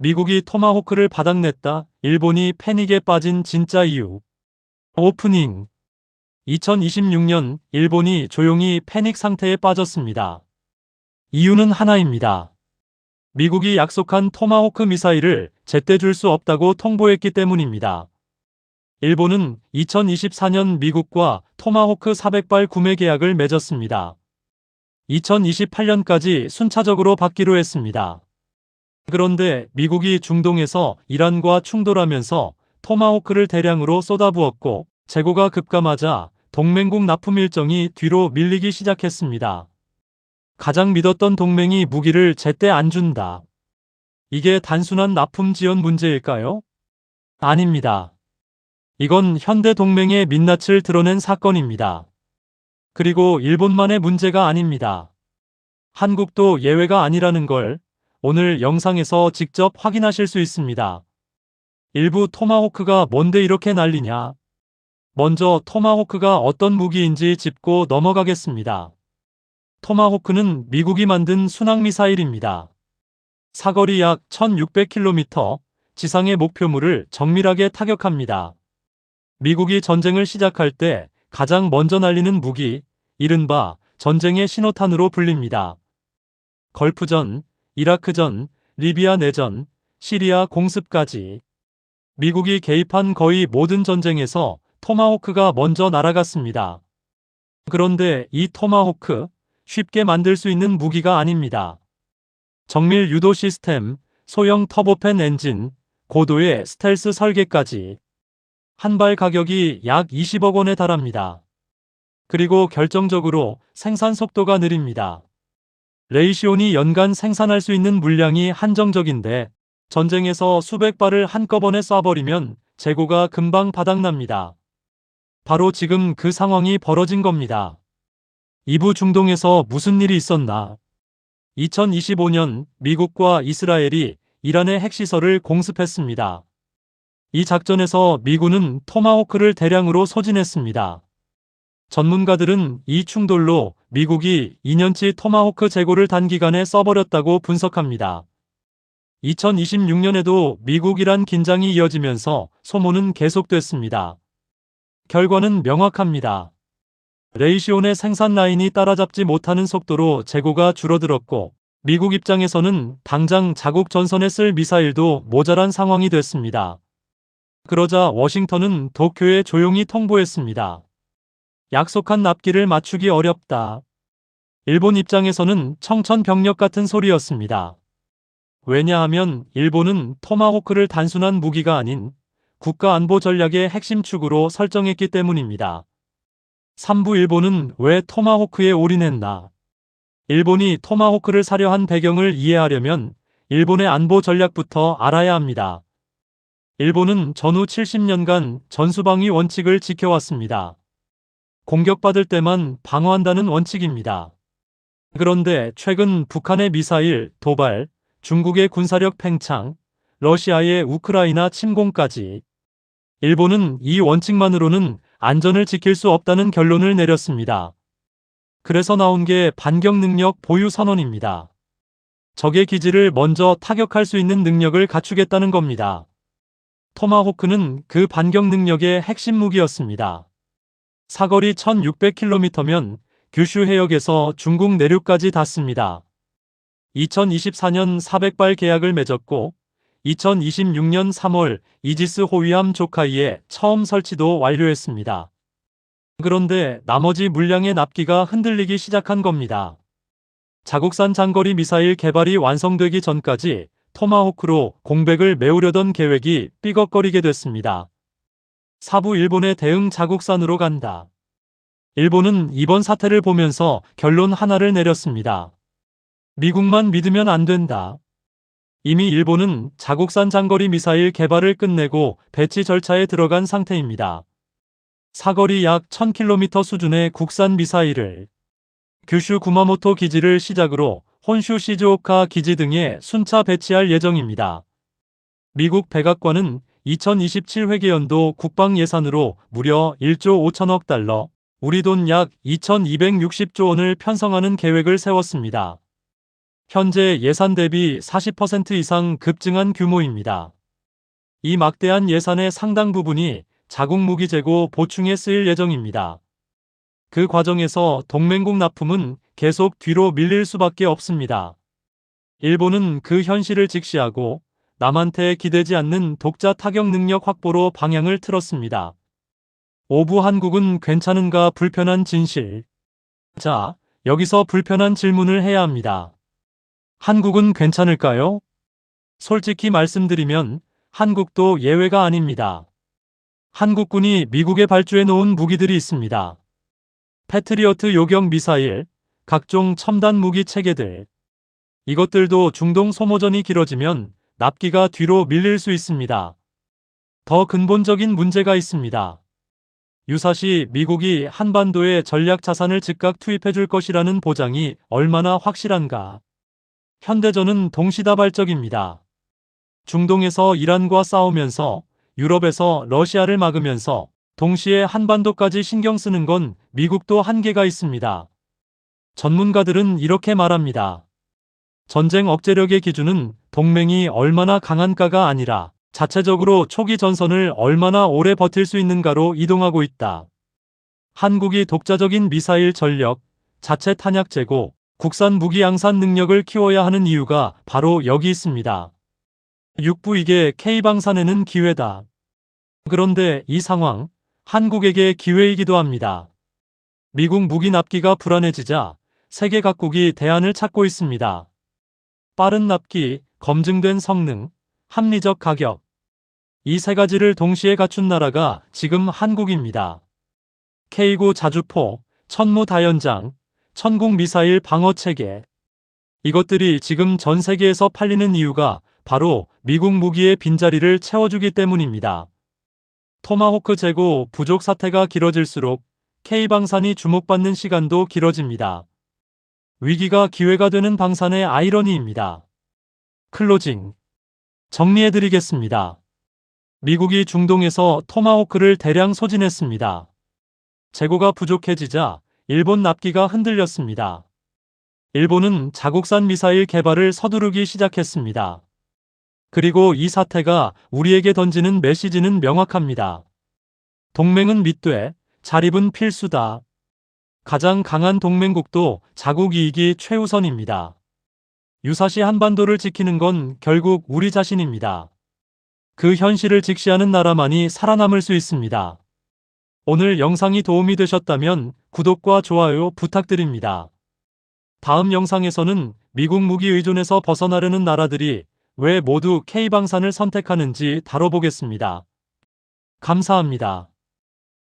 미국이 토마호크를 바닥냈다. 일본이 패닉에 빠진 진짜 이유. 오프닝. 2026년 일본이 조용히 패닉 상태에 빠졌습니다. 이유는 하나입니다. 미국이 약속한 토마호크 미사일을 제때 줄 수 없다고 통보했기 때문입니다. 일본은 2024년 미국과 토마호크 400발 구매 계약을 맺었습니다. 2028년까지 순차적으로 받기로 했습니다. 그런데 미국이 중동에서 이란과 충돌하면서 토마호크를 대량으로 쏟아부었고 재고가 급감하자 동맹국 납품 일정이 뒤로 밀리기 시작했습니다. 가장 믿었던 동맹이 무기를 제때 안 준다. 이게 단순한 납품 지연 문제일까요? 아닙니다. 이건 현대 동맹의 민낯을 드러낸 사건입니다. 그리고 일본만의 문제가 아닙니다. 한국도 예외가 아니라는 걸 오늘 영상에서 직접 확인하실 수 있습니다. 일부 토마호크가 뭔데 이렇게 난리냐? 먼저 토마호크가 어떤 무기인지 짚고 넘어가겠습니다. 토마호크는 미국이 만든 순항미사일입니다. 사거리 약 1600km, 지상의 목표물을 정밀하게 타격합니다. 미국이 전쟁을 시작할 때 가장 먼저 날리는 무기, 이른바 전쟁의 신호탄으로 불립니다. 걸프전, 이라크전, 리비아 내전, 시리아 공습까지 미국이 개입한 거의 모든 전쟁에서 토마호크가 먼저 날아갔습니다. 그런데 이 토마호크, 쉽게 만들 수 있는 무기가 아닙니다. 정밀 유도 시스템, 소형 터보팬 엔진, 고도의 스텔스 설계까지 한 발 가격이 약 20억 원에 달합니다. 그리고 결정적으로 생산 속도가 느립니다. 레이시온이 연간 생산할 수 있는 물량이 한정적인데 전쟁에서 수백 발을 한꺼번에 쏴버리면 재고가 금방 바닥납니다. 바로 지금 그 상황이 벌어진 겁니다. 이부 중동에서 무슨 일이 있었나? 2025년 미국과 이스라엘이 이란의 핵시설을 공습했습니다. 이 작전에서 미군은 토마호크를 대량으로 소진했습니다. 전문가들은 이 충돌로 미국이 2년치 토마호크 재고를 단기간에 써버렸다고 분석합니다. 2026년에도 미국-이란 긴장이 이어지면서 소모는 계속됐습니다. 결과는 명확합니다. 레이시온의 생산 라인이 따라잡지 못하는 속도로 재고가 줄어들었고 미국 입장에서는 당장 자국 전선에 쓸 미사일도 모자란 상황이 됐습니다. 그러자 워싱턴은 도쿄에 조용히 통보했습니다. 약속한 납기를 맞추기 어렵다. 일본 입장에서는 청천벽력 같은 소리였습니다. 왜냐하면 일본은 토마호크를 단순한 무기가 아닌 국가안보 전략의 핵심 축으로 설정했기 때문입니다. 3부 일본은 왜 토마호크에 올인했나? 일본이 토마호크를 사려 한 배경을 이해하려면 일본의 안보 전략부터 알아야 합니다. 일본은 전후 70년간 전수방위 원칙을 지켜왔습니다. 공격받을 때만 방어한다는 원칙입니다. 그런데 최근 북한의 미사일, 도발, 중국의 군사력 팽창, 러시아의 우크라이나 침공까지 일본은 이 원칙만으로는 안전을 지킬 수 없다는 결론을 내렸습니다. 그래서 나온 게 반격 능력 보유 선언입니다. 적의 기지를 먼저 타격할 수 있는 능력을 갖추겠다는 겁니다. 토마호크는 그 반격 능력의 핵심 무기였습니다. 사거리 1600km면 규슈 해역에서 중국 내륙까지 닿습니다. 2024년 400발 계약을 맺었고 2026년 3월 이지스 호위함 조카이에 처음 설치도 완료했습니다. 그런데 나머지 물량의 납기가 흔들리기 시작한 겁니다. 자국산 장거리 미사일 개발이 완성되기 전까지 토마호크로 공백을 메우려던 계획이 삐걱거리게 됐습니다. 사부 일본의 대응 자국산으로 간다. 일본은 이번 사태를 보면서 결론 하나를 내렸습니다. 미국만 믿으면 안 된다. 이미 일본은 자국산 장거리 미사일 개발을 끝내고 배치 절차에 들어간 상태입니다. 사거리 약 1000km 수준의 국산 미사일을 규슈 구마모토 기지를 시작으로 혼슈 시즈오카 기지 등에 순차 배치할 예정입니다. 미국 백악관은 2027 회계연도 국방 예산으로 무려 1조 5천억 달러, 우리 돈 약 2260조 원을 편성하는 계획을 세웠습니다. 현재 예산 대비 40% 이상 급증한 규모입니다. 이 막대한 예산의 상당 부분이 자국 무기 재고 보충에 쓰일 예정입니다. 그 과정에서 동맹국 납품은 계속 뒤로 밀릴 수밖에 없습니다. 일본은 그 현실을 직시하고 남한테 기대지 않는 독자 타격 능력 확보로 방향을 틀었습니다. 오부 한국은 괜찮은가 불편한 진실. 자, 여기서 불편한 질문을 해야 합니다. 한국은 괜찮을까요? 솔직히 말씀드리면 한국도 예외가 아닙니다. 한국군이 미국에 발주해 놓은 무기들이 있습니다. 패트리어트 요격 미사일, 각종 첨단 무기 체계들. 이것들도 중동 소모전이 길어지면 납기가 뒤로 밀릴 수 있습니다. 더 근본적인 문제가 있습니다. 유사시 미국이 한반도에 전략 자산을 즉각 투입해 줄 것이라는 보장이 얼마나 확실한가. 현대전은 동시다발적입니다. 중동에서 이란과 싸우면서 유럽에서 러시아를 막으면서 동시에 한반도까지 신경 쓰는 건 미국도 한계가 있습니다. 전문가들은 이렇게 말합니다. 전쟁 억제력의 기준은 동맹이 얼마나 강한가가 아니라 자체적으로 초기 전선을 얼마나 오래 버틸 수 있는가로 이동하고 있다. 한국이 독자적인 미사일 전력, 자체 탄약 재고, 국산 무기 양산 능력을 키워야 하는 이유가 바로 여기 있습니다. 육부 이게 K방산에는 기회다. 그런데 이 상황, 한국에게 기회이기도 합니다. 미국 무기 납기가 불안해지자 세계 각국이 대안을 찾고 있습니다. 빠른 납기, 검증된 성능, 합리적 가격. 이 세 가지를 동시에 갖춘 나라가 지금 한국입니다. K9 자주포, 천무 다연장, 천궁 미사일 방어 체계. 이것들이 지금 전 세계에서 팔리는 이유가 바로 미국 무기의 빈자리를 채워주기 때문입니다. 토마호크 재고 부족 사태가 길어질수록 K방산이 주목받는 시간도 길어집니다. 위기가 기회가 되는 방산의 아이러니입니다. 클로징. 정리해드리겠습니다. 미국이 중동에서 토마호크를 대량 소진했습니다. 재고가 부족해지자 일본 납기가 흔들렸습니다. 일본은 자국산 미사일 개발을 서두르기 시작했습니다. 그리고 이 사태가 우리에게 던지는 메시지는 명확합니다. 동맹은 밑돼, 자립은 필수다. 가장 강한 동맹국도 자국 이익이 최우선입니다. 유사시 한반도를 지키는 건 결국 우리 자신입니다. 그 현실을 직시하는 나라만이 살아남을 수 있습니다. 오늘 영상이 도움이 되셨다면 구독과 좋아요 부탁드립니다. 다음 영상에서는 미국 무기 의존에서 벗어나려는 나라들이 왜 모두 K방산을 선택하는지 다뤄보겠습니다. 감사합니다.